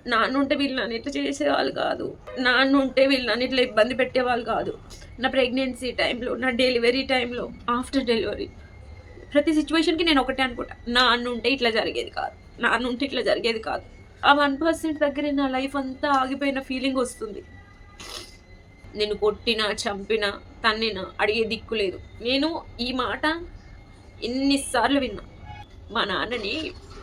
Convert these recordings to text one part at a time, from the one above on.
నాన్నుంటే వీళ్ళు నన్ను ఇట్లా చేసేవాళ్ళు కాదు. నాన్నుంటే వీళ్ళు నన్ను ఇట్లా ఇబ్బంది పెట్టేవాళ్ళు కాదు. నా ప్రెగ్నెన్సీ టైంలో, నా డెలివరీ టైంలో, ఆఫ్టర్ డెలివరీ ప్రతి సిచ్యువేషన్‌కి నేను ఒకటే అనుకుంటా. నాన్నుంటే ఇట్లా జరిగేది కాదు. నాన్నుంటే ఇట్లా జరిగేది కాదు. ఆ 1% దగ్గరే నా లైఫ్ అంతా ఆగిపోయిన ఫీలింగ్ వస్తుంది. నేను కొట్టినా, చంపినా, తన్నినా అడిగే దిక్కు లేదు. నేను ఈ మాట ఎన్ని సార్లు విన్నా. మా నాన్నని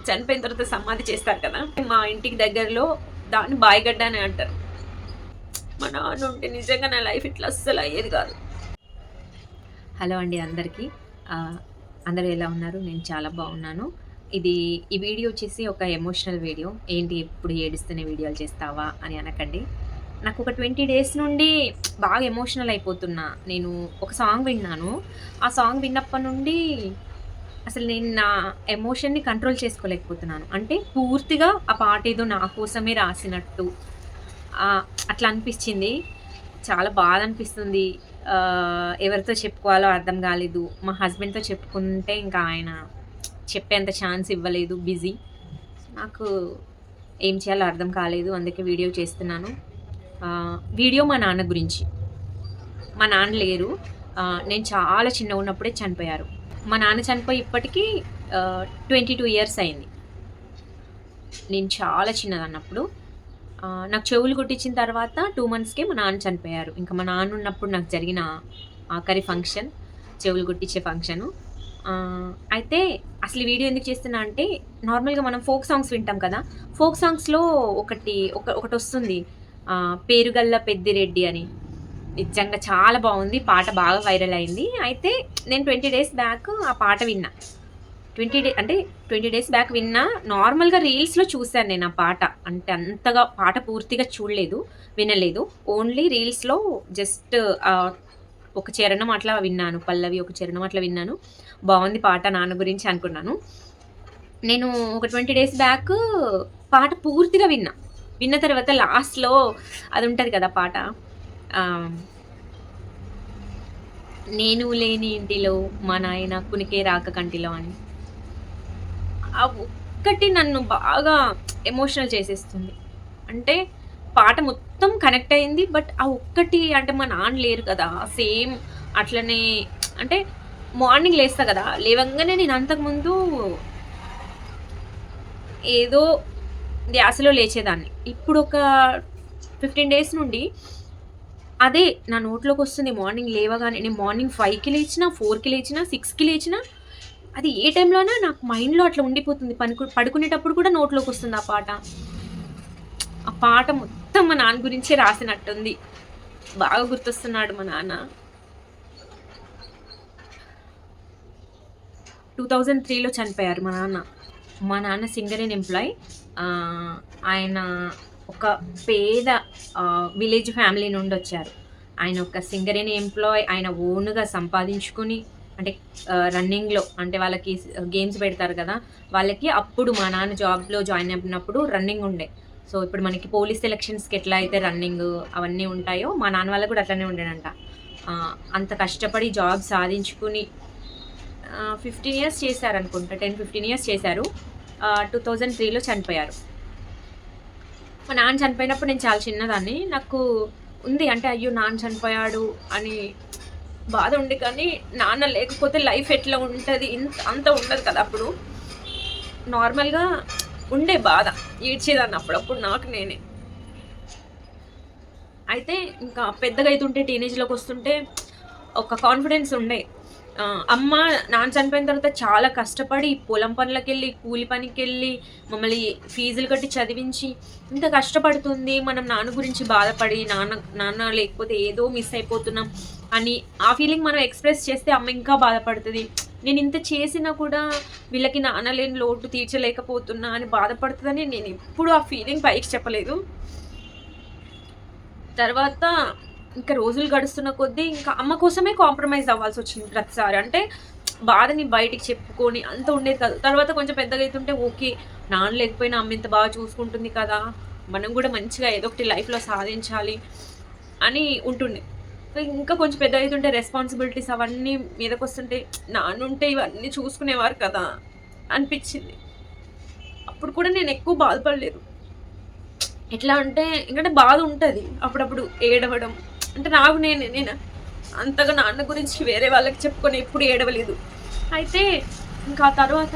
చనిపోయిన తర్వాత సమాధి చేస్తారు కదా! మా ఇంటికి దగ్గరలో దాన్ని బాయిగడ్డ అని అంటారు. మా నాన్న ఉంటే నిజంగా నా లైఫ్ ఇట్లా అస్సలు అయ్యేది కాదు. హలో అండి అందరికీ. అందరూ ఎలా ఉన్నారు? నేను చాలా బాగున్నాను. ఈ వీడియో వచ్చేసి ఒక ఎమోషనల్ వీడియో. ఏంటి ఎప్పుడు ఏడుస్తూనే వీడియోలు చేస్తావా అని అనకండి. నాకు ఒక 20 డేస్ నుండి బాగా ఎమోషనల్ అయిపోతున్నా. నేను ఒక సాంగ్ విన్నాను. ఆ సాంగ్ విన్నప్పటి నుండి అసలు నేను నా ఎమోషన్‌ని కంట్రోల్ చేసుకోలేకపోతున్నాను. అంటే పూర్తిగా ఆ పాట ఏదో నా కోసమే రాసినట్టు అట్లా అనిపిచ్చింది. చాలా బాధ అనిపిస్తుంది. ఎవరితో చెప్పుకోవాలో అర్థం కాలేదు. మా హస్బెండ్‌తో చెప్పుకుంటే ఇంకా ఆయన చెప్పేంత ఛాన్స్ ఇవ్వలేదు. బిజీ. నాకు ఏం చేయాలో అర్థం కాలేదు. అందుకే వీడియో చేస్తున్నాను. వీడియో మా నాన్న గురించి. మా నాన్న లేరు. నేను చాలా చిన్నగున్నప్పుడే చనిపోయారు. మా నాన్న చనిపోయి ఇప్పటికి 22 ఇయర్స్ అయింది. నేను చాలా చిన్నదన్నప్పుడు. నాకు చెవులు కుట్టించిన తర్వాత 2 మంత్స్‌కే మా నాన్న చనిపోయారు. ఇంకా మా నాన్న ఉన్నప్పుడు నాకు జరిగిన ఆఖరి ఫంక్షన్ చెవులు కుట్టించే ఫంక్షను. అయితే అసలు ఈ వీడియో ఎందుకు చేస్తున్నా అంటే, నార్మల్‌గా మనం ఫోక్ సాంగ్స్ వింటాం కదా! ఫోక్ సాంగ్స్‌లో ఒకటొస్తుంది. 'పేరుగల్ల పెద్దిరెడ్డి' అని. నిజంగా చాలా బావుంది. పాట బాగా వైరల్ అయింది. అయితే నేను 20 డేస్ బ్యాక్ ఆ పాట విన్నా. 20 డేస్ బ్యాక్ విన్నా. నార్మల్‌గా రీల్స్‌లో చూసాను నేను ఆ పాట. అంటే అంతగా పాట పూర్తిగా చూడలేదు, వినలేదు. ఓన్లీ రీల్స్‌లో జస్ట్ ఒక చరణం అట్లా విన్నాను. పల్లవి ఒక చరణం అట్లా విన్నాను. బావుంది పాట నాన్న గురించి అనుకున్నాను. నేను ఒక 20 డేస్ బ్యాక్ పాట పూర్తిగా విన్నా. విన్న తర్వాత లాస్ట్‌లో అది ఉంటది కదా పాట. నేను లేని ఇంటిలో మా నాయన కునికే రాక కంటిలో అని. ఆ ఒక్కటి నన్ను బాగా ఎమోషనల్ చేసేస్తుంది. అంటే పాట మొత్తం కనెక్ట్ అయింది. బట్ ఆ ఒక్కటి అంటే మా నాన్న లేరు కదా! సేమ్ అట్లనే అంటే మార్నింగ్ లేస్తా కదా! లేవంగానే నేను అంతకుముందు ఏదో ధ్యాసలో లేచేదాన్ని. ఇప్పుడు ఒక 15 డేస్ నుండి అదే నా నోట్లోకొస్తుంది. మార్నింగ్ లేవగానే నేను మార్నింగ్ 5కి లేచినా, 4కి లేచినా, 6కి లేచినా అది ఏ టైంలోనా నాకు మైండ్‌లో అట్లా ఉండిపోతుంది. పడుకునేటప్పుడు కూడా నోట్లోకొస్తుంది ఆ పాట. ఆ పాట మొత్తం మా నాన్న గురించే రాసినట్టుంది. బాగా గుర్తొస్తున్నాడు మా నాన్న. 2003లో చనిపోయారు మా నాన్న. మా నాన్న సింగరేణి ఎంప్లాయ్. ఆయన ఒక పేద విలేజ్ ఫ్యామిలీ నుండొచ్చారు. ఆయన ఒక సింగరేణి ఎంప్లాయ్. ఆయన ఓన్‌గా సంపాదించుకొని అంటే రన్నింగ్‌లో అంటే వాళ్ళకి గేమ్స్ పెడతారు కదా! వాళ్ళకి అప్పుడు మా నాన్న జాబ్‌లో జాయిన్ అయినప్పుడు రన్నింగ్ ఉండే. సో, ఇప్పుడు మనకి పోలీస్ సెలక్షన్స్‌కి ఎట్లా అయితే రన్నింగ్ అవన్నీ ఉంటాయో, మా నాన్న వాళ్ళకి కూడా అట్లనే ఉండేనంట. అంత కష్టపడి జాబ్ సాధించుకుని 15 ఇయర్స్ చేశారనుకుంటా. 10, 15 ఇయర్స్ చేశారు. 2003లో చనిపోయారు. మా నాన్న చనిపోయినప్పుడు నేను చాలా చిన్నదాన్ని. నాకు ఉంది అంటే అయ్యో! నాన్న చనిపోయాడు అని బాధ ఉంది. కానీ నాన్న లేకపోతే లైఫ్ ఎట్లా ఉంటది? అంత ఉండదు కదా! అప్పుడు. నార్మల్‌గా ఉండే బాధ. ఏడ్చేదాన్ని అప్పుడప్పుడు నాకు నేనే. అయితే ఇంకా పెద్దగా అయితుంటే టీనేజ్‌లోకొస్తుంటే ఒక కాన్ఫిడెన్స్ ఉండే. అమ్మ నాన్న చనిపోయిన తర్వాత చాలా కష్టపడి పొలం పనులకెళ్ళి, కూలి పనికెళ్ళి, మమ్మల్ని ఫీజులు కట్టి చదివించి, ఇంత కష్టపడుతుంది. మనం నాన్న గురించి బాధపడి, నాన్న లేకపోతే ఏదో మిస్ అయిపోతున్నాం అని ఆ ఫీలింగ్ మనం ఎక్స్‌ప్రెస్ చేస్తే అమ్మ ఇంకా బాధపడతది. నేనింత చేసినా కూడా వీళ్ళకి నాన్న లేని లోటు తీర్చలేకపోతున్నా అని బాధపడతదని నేనెప్పుడు ఆ ఫీలింగ్ పైకి చెప్పలేదు. తర్వాత ఇంకా రోజులు గడుస్తున్న కొద్దీ ఇంకా అమ్మ కోసమే కాంప్రమైజ్ అవ్వాల్సొచ్చింది ప్రతిసారి. అంటే బాధని బయటికి చెప్పుకొని అంత ఉండేది కాదు. తర్వాత కొంచెం పెద్దగా అయితుంటే ఓకే. నాన్న లేకపోయినా అమ్మ ఇంత బాగా చూసుకుంటుంది కదా! మనం గూడా మంచిగా ఏదో ఒకటి లైఫ్‌లో సాధించాలి అని ఉంటుండే. ఇంకా కొంచెం పెద్దగా అయితుంటే రెస్పాన్సిబిలిటీస్ అవన్నీ మీదకొస్తుంటే నాన్నుంటే ఇవన్నీ చూసుకునేవారు కదా! అనిపిచ్చింది. అప్పుడు కూడా నేను ఎక్కువ బాధపడలేదు. ఎట్లా అంటే ఎందుకంటే బాధ ఉంటుంది అప్పుడప్పుడు ఏడవడం. అంటే నాకు నేను అంతగా నాన్న గురించి వేరే వాళ్ళకి చెప్పుకొని ఎప్పుడు ఏడవలేదు. అయితే ఇంకా ఆ తర్వాత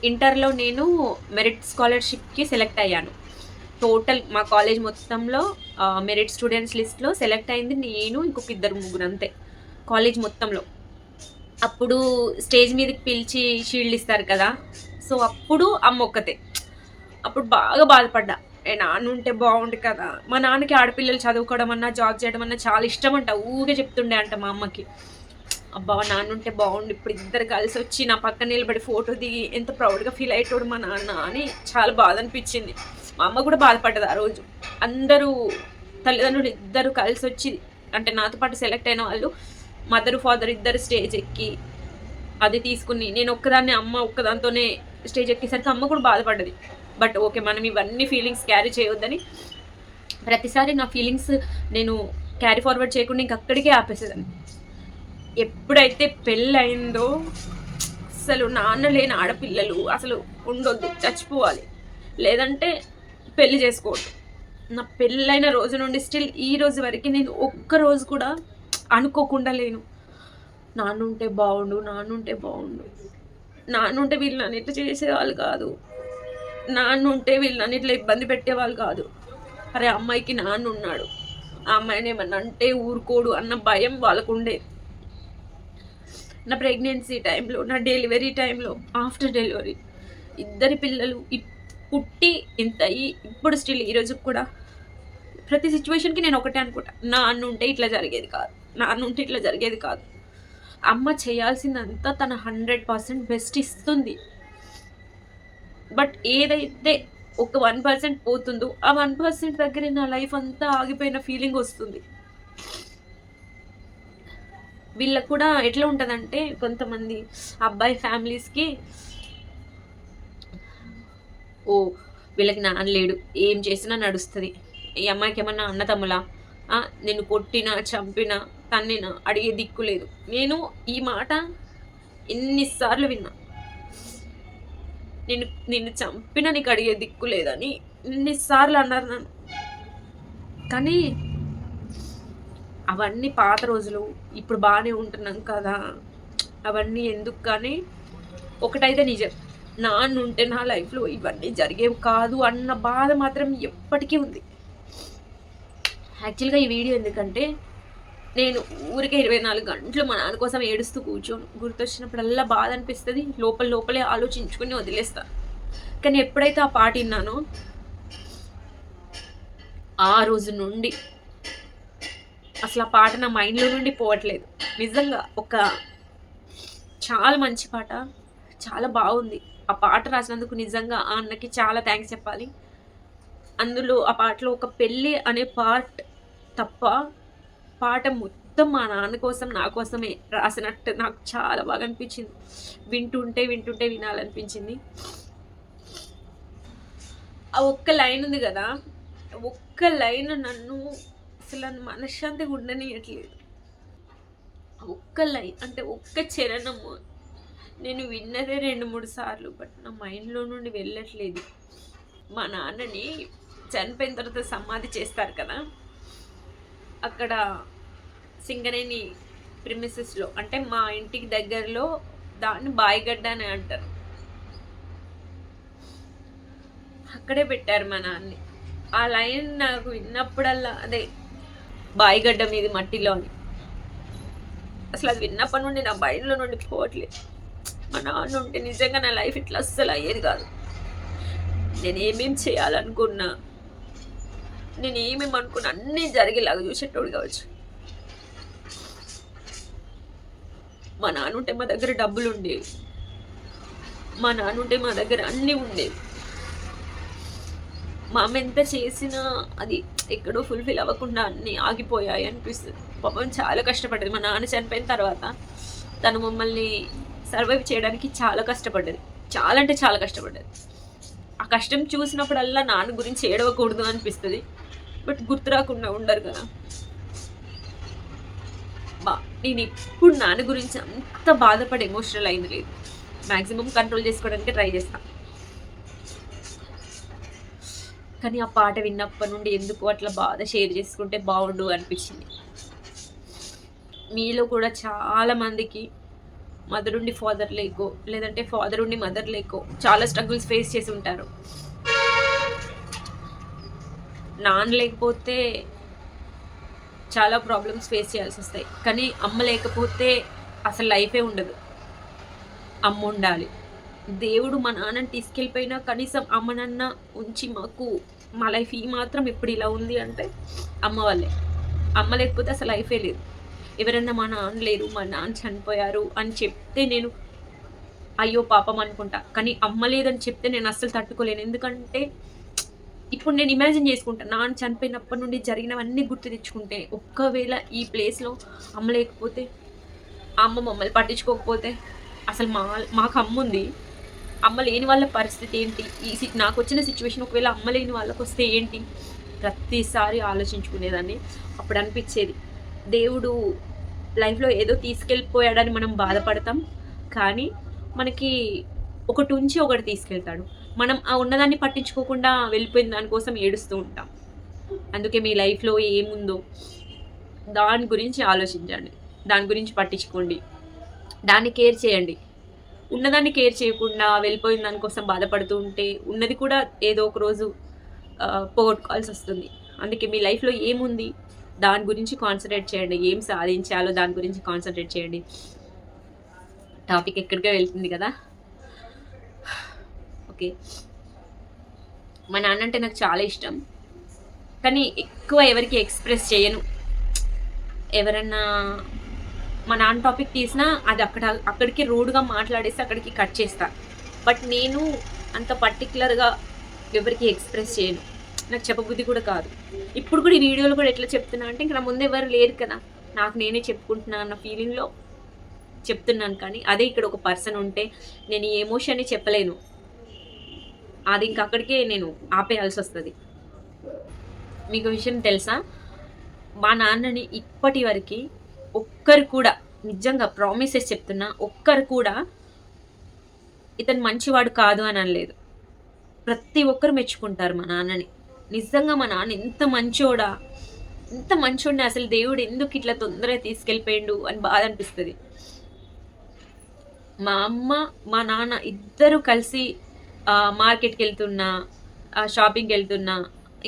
ఇంటర్‌లో నేను మెరిట్ స్కాలర్‌షిప్‌కి సెలెక్ట్ అయ్యాను. టోటల్ మా కాలేజ్ మొత్తంలో మెరిట్ స్టూడెంట్స్ లిస్ట్‌లో సెలెక్ట్ అయింది నేను, ఇంకొక ఇద్దరు ముగ్గురు అంతే కాలేజ్ మొత్తంలో. అప్పుడు స్టేజ్ మీదకి పిలిచి షీల్డ్ ఇస్తారు కదా! సో, అప్పుడు అమ్మ ఒక్కతే. అప్పుడు బాగా బాధపడ్డా. నాన్న ఉంటే బావుండు కదా! మా నాన్నకి ఆడపిల్లలు చదువుకోవడం అన్నా, జాబ్ చేయడం అన్నా చాలా ఇష్టమంట. ఊకే చెప్తుండే అంట మా అమ్మకి. అబ్బా! నాన్నుంటే బావుండు. ఇప్పుడు ఇద్దరు కలిసొచ్చి నా పక్కన నిలబడి ఫోటో దిగి ఎంత ప్రౌడ్‌గా ఫీల్ అయ్యేటోడు మా నాన్న అని చాలా బాధ అనిపించింది. మా అమ్మ కూడా బాధపడ్డది ఆ రోజు. అందరూ తల్లిదండ్రులు ఇద్దరు కలిసొచ్చి అంటే నాతో పాటు సెలెక్ట్ అయిన వాళ్ళు మదర్, ఫాదర్ ఇద్దరు స్టేజ్ ఎక్కి అది తీసుకుని నేను ఒక్కదాన్నే అమ్మ ఒక్కదాంతోనే స్టేజ్ ఎక్కేసరికి అమ్మ కూడా బాధపడ్డది. But okay. మనం ఇవన్నీ ఫీలింగ్స్ క్యారీ చేయొద్దని ప్రతిసారి నా ఫీలింగ్స్ నేను క్యారీ ఫార్వర్డ్ చేయకుండా ఇంక అక్కడికే ఆపేసేదాన్ని. ఎప్పుడైతే పెళ్ళయిందో అసలు నాన్న లేని ఆడపిల్లలు అసలు ఉండొద్దు, చచ్చిపోవాలి. లేదంటే పెళ్లి చేసుకోవద్దు. నా పెళ్ళైన రోజు నుండి స్టిల్ ఈ రోజు వరకు నేను ఒక్కరోజు కూడా అనుకోకుండా లేను. నాన్నుంటే బావుండు, నాన్నుంటే బావుండు. నాన్నుంటే వీళ్ళు నన్ను ఇట్లా చేసేవాళ్ళు కాదు. నాన్నుంటే వీళ్ళు నన్ను ఇట్లా ఇబ్బంది పెట్టేవాళ్ళు కాదు. అరే అమ్మాయికి నాన్నున్నాడు. ఆ అమ్మాయిని ఏమన్నా అంటే ఊరుకోడు అన్న భయం వాళ్ళకుండేది. నా ప్రెగ్నెన్సీ టైంలో, నా డెలివరీ టైంలో, ఆఫ్టర్ డెలివరీ ఇద్దరి పిల్లలు పుట్టి ఇంత అయ్యి ఇప్పుడు స్టిల్ ఈరోజు కూడా ప్రతి సిచ్యువేషన్‌కి నేను ఒకటే అనుకుంటా. నాన్నుంటే ఇట్లా జరిగేది కాదు. నాన్నుంటే ఇట్లా జరిగేది కాదు. అమ్మ చేయాల్సిందంతా తన 100% బెస్ట్ ఇస్తుంది. బట్ ఏదైతే ఒక 1% పోతుందో ఆ 1% దగ్గరే నా లైఫ్ అంతా ఆగిపోయిన ఫీలింగ్ వస్తుంది. వీళ్ళకి కూడా ఎట్లా ఉంటదంటే కొంతమంది అబ్బాయి ఫ్యామిలీస్‌కి ఓహ్! వీళ్ళకి నాన్న లేడు. ఏం చేసినా నడుస్తది. ఈ అమ్మాయికి ఏమన్నా అన్నదమ్ములా? నిన్ను కొట్టినా, చంపినా, తన్నినా అడిగే దిక్కు లేదు. నేను ఈ మాట ఎన్ని సార్లు విన్నా. నిన్ను చంపినా నీకు అడిగే దిక్కు లేదని ఎన్ని సార్లు అన్నారు నన్ను. కానీ అవన్నీ పాత రోజులు. ఇప్పుడు బానే ఉంటున్నాం కదా! అవన్నీ ఎందుకు కానీ ఒకటైతే నిజం. నాన్నుంటే నా లైఫ్‌లో ఇవన్నీ జరిగేవి కాదు అన్న బాధ మాత్రం ఎప్పటికీ ఉంది. యాక్చువల్‌గా ఈ వీడియో ఎందుకంటే నేను ఊరికే 24 గంటలు మా నాన్న కోసం ఏడుస్తూ కూర్చోను. గుర్తొచ్చినప్పుడల్లా బాధ అనిపిస్తది. లోపలే ఆలోచించుకొని వదిలేస్తా. కానీ ఎప్పుడైతే ఆ పాట విన్నానో ఆ రోజు నుండి అసలు ఆ పాట నా మైండ్‌లో నుండి పోవట్లేదు. నిజంగా చాలా మంచి పాట. చాలా బాగుంది. ఆ పాట రాసినందుకు నిజంగా ఆ అన్నకి చాలా థాంక్స్ చెప్పాలి. అందులో ఆ పాటలో ఒక పెళ్లి అనే పార్ట్ తప్ప పాట మొత్తం మా నాన్న కోసం, నా కోసమే రాసినట్టు నాకు చాలా బాగా అనిపించింది. వింటుంటే వినాలనిపించింది. ఆ ఒక్క లైన్ ఉంది గదా! ఒక్క లైన్ నన్ను అసలు మనశ్శాంతిగా ఉండనీయట్లేదు. ఒక్క లైన్ అంటే ఒక్క చరణము నేను విన్నదే 2, 3 సార్లు. బట్ నా మైండ్‌లో నుండి వెళ్ళట్లేదు. మా నాన్నని చనిపోయిన తర్వాత సమాధి చేస్తారు కదా! అక్కడ సింగరేణి ప్రిమిసెస్‌లో అంటే మా ఇంటికి దగ్గరలో దాన్ని బాయిగడ్డ అని అంటారు. అక్కడే పెట్టారు మా నాన్నని. ఆ లైన్ నాకు విన్నప్పుడల్లా అదే బాయిగడ్డ మీది మట్టిలో అని. అసలు అది విన్నప్పటి నుండి నా మైండ్‌లో నుండి పోవట్లేదు. మా నాన్న ఉంటే నిజంగా నా లైఫ్ ఇట్లా అస్సలు అయ్యేది కాదు. నేను ఏమేమి చేయాలనుకున్నా, నేను ఏమేమి అనుకున్నా అన్నీ జరిగేలాగా చూసేటోడు కావచ్చు. మా నాన్న ఉంటే మా దగ్గర డబ్బులు ఉండేవి. మా నాన్న ఉంటే మా దగ్గర అన్నీ ఉండేవి. మా అమ్మ ఎంత చేసినా అది ఎక్కడో ఫుల్ఫిల్ అవ్వకుండా అన్నీ ఆగిపోయాయి అనిపిస్తుంది. పాపం చాలా కష్టపడ్డది. మా నాన్న చనిపోయిన తర్వాత తను మమ్మల్ని సర్వైవ్ చేయడానికి చాలా కష్టపడ్డది. చాలా అంటే చాలా కష్టపడ్డది. ఆ కష్టం చూసినప్పుడల్లా నాన్న గురించి ఏడవకూడదు అనిపిస్తుంది. బట్ గుర్తు రాకుండా ఉండరు కదా. నేను ఇప్పుడు నాన్న గురించి అంత బాధపడి ఎమోషనల్ అయింది లేదు. మ్యాక్సిమం కంట్రోల్ చేసుకోవడానికి ట్రై చేస్తాను. కానీ ఆ పాట విన్నప్పటి నుండి ఎందుకు అట్లా బాధ షేర్ చేసుకుంటే బాగుండు అనిపించింది. మీలో కూడా చాలామందికి మదర్ ఉండి ఫాదర్ లేకో, లేదంటే ఫాదర్ ఉండి మదర్ లేకో చాలా స్ట్రగుల్స్ ఫేస్ చేసి ఉంటారు. నాన్న లేకపోతే చాలా ప్రాబ్లమ్స్ ఫేస్ చేయాల్సి వస్తాయి. కానీ అమ్మ లేకపోతే అసలు లైఫే ఉండదు. అమ్మ ఉండాలి. దేవుడు మా నాన్నని తీసుకెళ్ళిపోయినా కనీసం అమ్మనన్న ఉంచి మాకు మా లైఫ్ ఈ మాత్రం ఇప్పుడు ఇలా ఉంది అంటే అమ్మ వల్లే. అమ్మ లేకపోతే అసలు లైఫే లేదు. ఎవరన్నా మా నాన్న లేరు, మా నాన్న చనిపోయారు అని చెప్తే నేను అయ్యో పాపం అనుకుంటా. కానీ అమ్మ లేదని చెప్తే నేను అస్సలు తట్టుకోలేను. ఎందుకంటే ఇప్పుడు నేను ఇమాజిన్ చేసుకుంటా, నాన్న చనిపోయినప్పటి నుండి జరిగినవన్నీ గుర్తు తెచ్చుకుంటే, ఒక్కవేళ ఈ ప్లేస్లో అమ్మ లేకపోతే, అమ్మ మమ్మల్ని పట్టించుకోకపోతే, అసలు మాకు అమ్మ ఉంది, అమ్మ లేని వాళ్ళ పరిస్థితి ఏంటి, నాకు వచ్చిన సిచ్యువేషన్ ఒకవేళ అమ్మ లేని వాళ్ళకి వస్తే ఏంటి, ప్రతిసారి ఆలోచించుకునేదాన్ని. అప్పుడు అనిపించేది దేవుడు లైఫ్లో ఏదో తీసుకెళ్ళిపోయాడని మనం బాధపడతాం, కానీ మనకి ఒకటి ఉంచి ఒకటి తీసుకెళ్తాడు. మనం ఆ ఉన్నదాన్ని పట్టించుకోకుండా వెళ్ళిపోయిన దానికోసం ఏడుస్తూ ఉంటాం. అందుకే మీ లైఫ్లో ఏముందో దాని గురించి ఆలోచించండి, దాని గురించి పట్టించుకోండి, దాన్ని కేర్ చేయండి. ఉన్నదాన్ని కేర్ చేయకుండా వెళ్ళిపోయిన దానికోసం బాధపడుతూ ఉంటే ఉన్నది కూడా ఏదో ఒక రోజు పోగొట్టుకోవాల్సి వస్తుంది. అందుకే మీ లైఫ్లో ఏముంది దాని గురించి కాన్సన్ట్రేట్ చేయండి, ఏం సాధించాలో దాని గురించి కాన్సన్ట్రేట్ చేయండి. టాపిక్ ఎక్కడికే వెళ్తుంది కదా. ఓకే, మా నాన్న అంటే నాకు చాలా ఇష్టం, కానీ ఎక్కువ ఎవరికి ఎక్స్ప్రెస్ చేయను. ఎవరన్నా మా నాన్న టాపిక్ తీసినా అది అక్కడికి రూడ్గా మాట్లాడేసి అక్కడికి కట్ చేస్తా. బట్ నేను అంత పర్టికులర్గా ఎవరికి ఎక్స్ప్రెస్ చేయను, నాకు చెప్పబుద్ధి కూడా కాదు. ఇప్పుడు కూడా ఈ వీడియోలో కూడా ఎట్లా చెప్తున్నా అంటే ఇంకా నా ముందు ఎవరు లేరు కదా, నాకు నేనే చెప్పుకుంటున్నా అన్న ఫీలింగ్లో చెప్తున్నాను. కానీ అదే ఇక్కడ ఒక పర్సన్ ఉంటే నేను ఈ ఎమోషన్ని చెప్పలేను, అది ఇంక అక్కడికే నేను ఆపేయాల్సి వస్తుంది. మీకు విషయం తెలుసా, మా నాన్నని ఇప్పటి వరకు ఒక్కరు కూడా, నిజంగా ప్రామిసెస్ చెప్తున్నా, ఒక్కరు కూడా ఇతను మంచివాడు కాదు అని అనలేదు. ప్రతి ఒక్కరు మెచ్చుకుంటారు మా నాన్నని. నిజంగా మా నాన్న ఎంత మంచోడా, ఎంత మంచోడిని, అసలు దేవుడు ఎందుకు ఇట్లా తొందరగా తీసుకెళ్ళిపోయిండు అని బాధ అనిపిస్తుంది. మా అమ్మ మా నాన్న ఇద్దరు కలిసి మార్కెట్కి వెళ్తున్నా, షాపింగ్కి వెళ్తున్నా,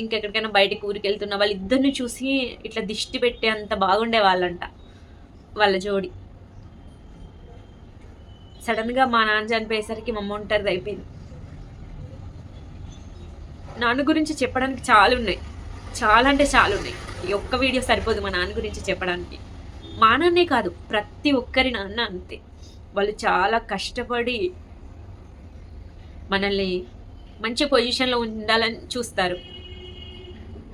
ఇంకెక్కడికైనా బయటకు ఊరికి వెళ్తున్నా, వాళ్ళిద్దరిని చూసి ఇట్లా దిష్టి పెట్టే అంత బాగుండే వాళ్ళంట వాళ్ళ జోడి. సడన్గా మా నాన్న చనిపోయేసరికి మా అమ్మ ఒంటరిది అయిపోయింది. నాన్న గురించి చెప్పడానికి చాలా ఉన్నాయి, చాలా అంటే చాలా ఉన్నాయి. ఈ ఒక్క వీడియో సరిపోదు మా నాన్న గురించి చెప్పడానికి. మా నాన్నే కాదు, ప్రతి ఒక్కరి నాన్న అంతే. వాళ్ళు చాలా కష్టపడి మనల్ని మంచి పొజిషన్లో ఉండాలని చూస్తారు.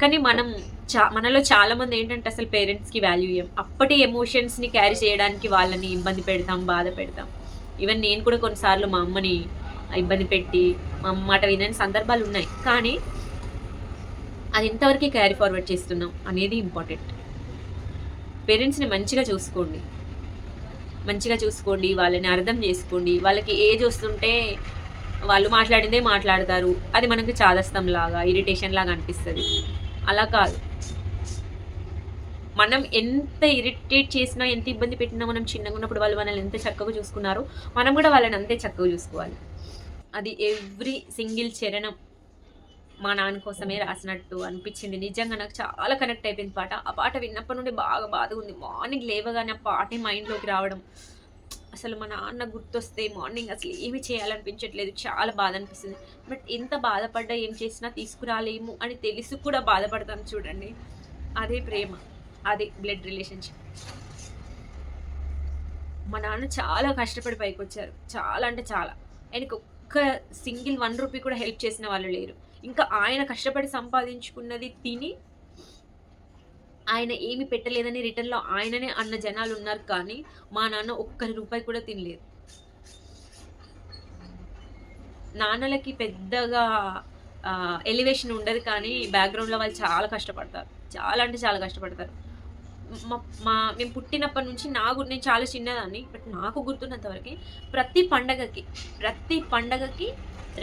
కానీ మనలో చాలామంది ఏంటంటే అసలు పేరెంట్స్కి వాల్యూ ఇవ్వం. అప్పటి ఎమోషన్స్ని క్యారీ చేయడానికి వాళ్ళని ఇబ్బంది పెడతాం, బాధ పెడతాం. ఈవెన్ నేను కూడా కొన్నిసార్లు మా అమ్మని ఇబ్బంది పెట్టి మా అమ్మ మాట వినని సందర్భాలు ఉన్నాయి. కానీ అది ఎంతవరకు క్యారీ ఫార్వర్డ్ చేస్తున్నాం అనేది ఇంపార్టెంట్. పేరెంట్స్ని మంచిగా చూసుకోండి, వాళ్ళని అర్థం చేసుకోండి. వాళ్ళకి ఏజ్ వస్తుంటే వాళ్ళు మాట్లాడిందే మాట్లాడతారు, అది మనకు చాదస్తం లాగా, ఇరిటేషన్ లాగా అనిపిస్తుంది. అలా కాదు, మనం ఎంత ఇరిటేట్ చేసినా, ఎంత ఇబ్బంది పెట్టినా, మనం చిన్నగా ఉన్నప్పుడు వాళ్ళు మనల్ని ఎంత చక్కగా చూసుకున్నారో మనం కూడా వాళ్ళని అంతే చక్కగా చూసుకోవాలి. అది ఎవ్రీ సింగిల్ చరణం మా నాన్న కోసమే రాసినట్టు అనిపించింది. నిజంగా నాకు చాలా కనెక్ట్ అయిపోయింది పాట. ఆ పాట విన్నప్పటి నుండి బాగా బాధగా ఉంది. మార్నింగ్ లేవగానే ఆ పాటే మైండ్లోకి రావడం, అసలు మా నాన్న గుర్తొస్తే మార్నింగ్ అసలు ఏమి చేయాలనిపించట్లేదు, చాలా బాధ అనిపిస్తుంది. బట్ ఎంత బాధపడ్డా ఏం చేసినా తీసుకురాలేము అని తెలిసి కూడా బాధపడతాం చూడండి, అదే ప్రేమ, అదే బ్లడ్ రిలేషన్షిప్. మా నాన్న చాలా కష్టపడి పైకి వచ్చారు, చాలా అంటే చాలా. ఆయనకు ఒక్క సింగిల్ 1 రూపీ కూడా హెల్ప్ చేసిన వాళ్ళు లేరు. ఇంకా ఆయన కష్టపడి సంపాదించుకున్నది తిని ఆయన ఏమి పెట్టలేదని రిటర్న్లో ఆయననే అన్న జనాలు ఉన్నారు. కానీ మా నాన్న ఒక్క రూపాయి కూడా తినలేదు. నాన్నలకి పెద్దగా ఎలివేషన్ ఉండదు, కానీ బ్యాక్గ్రౌండ్లో వాళ్ళు చాలా కష్టపడతారు, చాలా అంటే చాలా కష్టపడతారు. మేము పుట్టినప్పటి నుంచి నేను చాలా చిన్నదాన్ని, బట్ నాకు గుర్తున్నంతవరకు ప్రతి పండగకి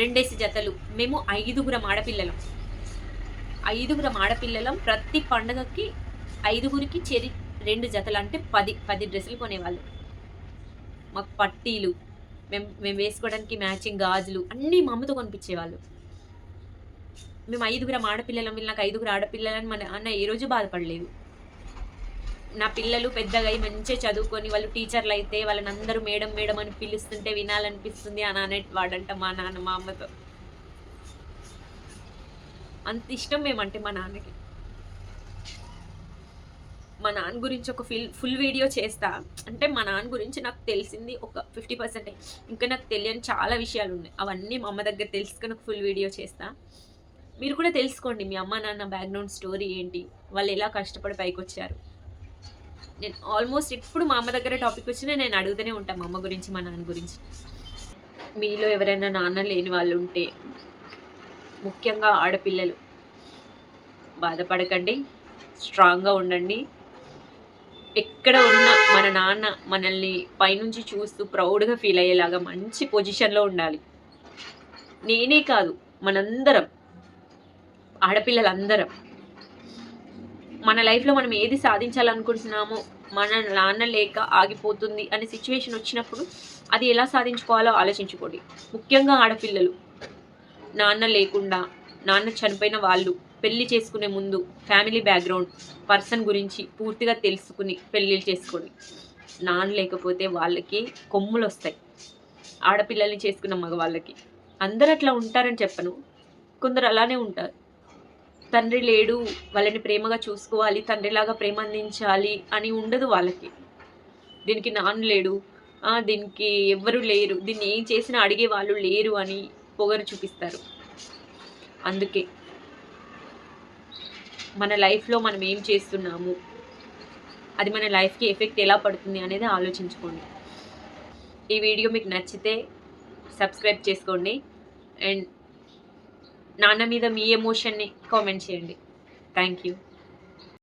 2 జతలు, మేము 5 ఆడపిల్లలం, 5గురం ఆడపిల్లలం. ప్రతి పండగకి 5గురికి 2 జతలు అంటే 10 డ్రెస్సులు కొనేవాళ్ళు. మాకు పట్టీలు, మేము వేసుకోవడానికి మ్యాచింగ్ గాజులు అన్నీ మా అమ్మతో కొనిపించేవాళ్ళు. మేము 5గురం ఆడపిల్లలం, వీళ్ళు నాకు 5గురు ఆడపిల్లలని మా నాన్న ఏ రోజు బాధపడలేదు. నా పిల్లలు పెద్దగా అయి మంచిగా చదువుకొని వాళ్ళు టీచర్లు అయితే వాళ్ళని అందరూ మేడం మేడం అని పిలుస్తుంటే వినాలనిపిస్తుంది అని అనేవాడంట మా నాన్న మా అమ్మతో. అంత ఇష్టం మేమంటే మా నాన్నకి. మా నాన్న గురించి ఒక ఫుల్ వీడియో చేస్తా. అంటే మా నాన్న గురించి నాకు తెలిసింది ఒక 50%. ఇంకా నాకు తెలియని చాలా విషయాలు ఉన్నాయి. అవన్నీ మా అమ్మ దగ్గర తెలుసుకొని ఒక ఫుల్ వీడియో చేస్తా. మీరు కూడా తెలుసుకోండి మీ అమ్మ నాన్న బ్యాక్గ్రౌండ్ స్టోరీ ఏంటి, వాళ్ళు ఎలా కష్టపడి పైకి వచ్చారు. నేను ఆల్మోస్ట్ ఎప్పుడు మా అమ్మ దగ్గర టాపిక్ వచ్చినా నేను అడుగుతూనే ఉంటాను మా అమ్మ గురించి మా నాన్న గురించి. మీలో ఎవరైనా నాన్న లేని వాళ్ళు ఉంటే, ముఖ్యంగా ఆడపిల్లలు, బాధపడకండి, స్ట్రాంగ్గా ఉండండి. ఎక్కడ ఉన్నా మన నాన్న మనల్ని పైనుంచి చూస్తూ ప్రౌడ్గా ఫీల్ అయ్యేలాగా మంచి పొజిషన్లో ఉండాలి. నేనే కాదు, మనందరం, ఆడపిల్లలందరం మన లైఫ్లో మనం ఏది సాధించాలనుకుంటున్నామో మన నాన్న లేక ఆగిపోతుంది అనే సిచ్యువేషన్ వచ్చినప్పుడు అది ఎలా సాధించుకోవాలో ఆలోచించుకోండి. ముఖ్యంగా ఆడపిల్లలు, నాన్న లేకుండా, నాన్న చనిపోయిన వాళ్ళు పెళ్లి చేసుకునే ముందు ఫ్యామిలీ బ్యాక్గ్రౌండ్ పర్సన్ గురించి పూర్తిగా తెలుసుకుని పెళ్ళిళ్ళు చేసుకోండి. నాన్న లేకపోతే వాళ్ళకి కొమ్ములు వస్తాయి. ఆడపిల్లల్ని చేసుకున్న మగవాళ్ళకి అందరూ అట్లా ఉంటారని చెప్పను, కొందరు అలానే ఉంటారు. తండ్రి లేడు, వాళ్ళని ప్రేమగా చూసుకోవాలి, తండ్రిలాగా ప్రేమ అందించాలి అని ఉండదు వాళ్ళకి. దీనికి నాన్న లేడు, దీనికి ఎవ్వరు లేరు, దీన్ని ఏం చేసినా అడిగే వాళ్ళు లేరు అని పొగరు చూపిస్తారు. అందుకే మన లైఫ్లో మనం ఏం చేస్తున్నాము, అది మన లైఫ్కి ఎఫెక్ట్ ఎలా పడుతుంది అనేది ఆలోచించుకోండి. ఈ వీడియో మీకు నచ్చితే సబ్స్క్రైబ్ చేసుకోండి అండ్ నాన్న మీద మీ ఎమోషన్ని కామెంట్ చేయండి. Thank you.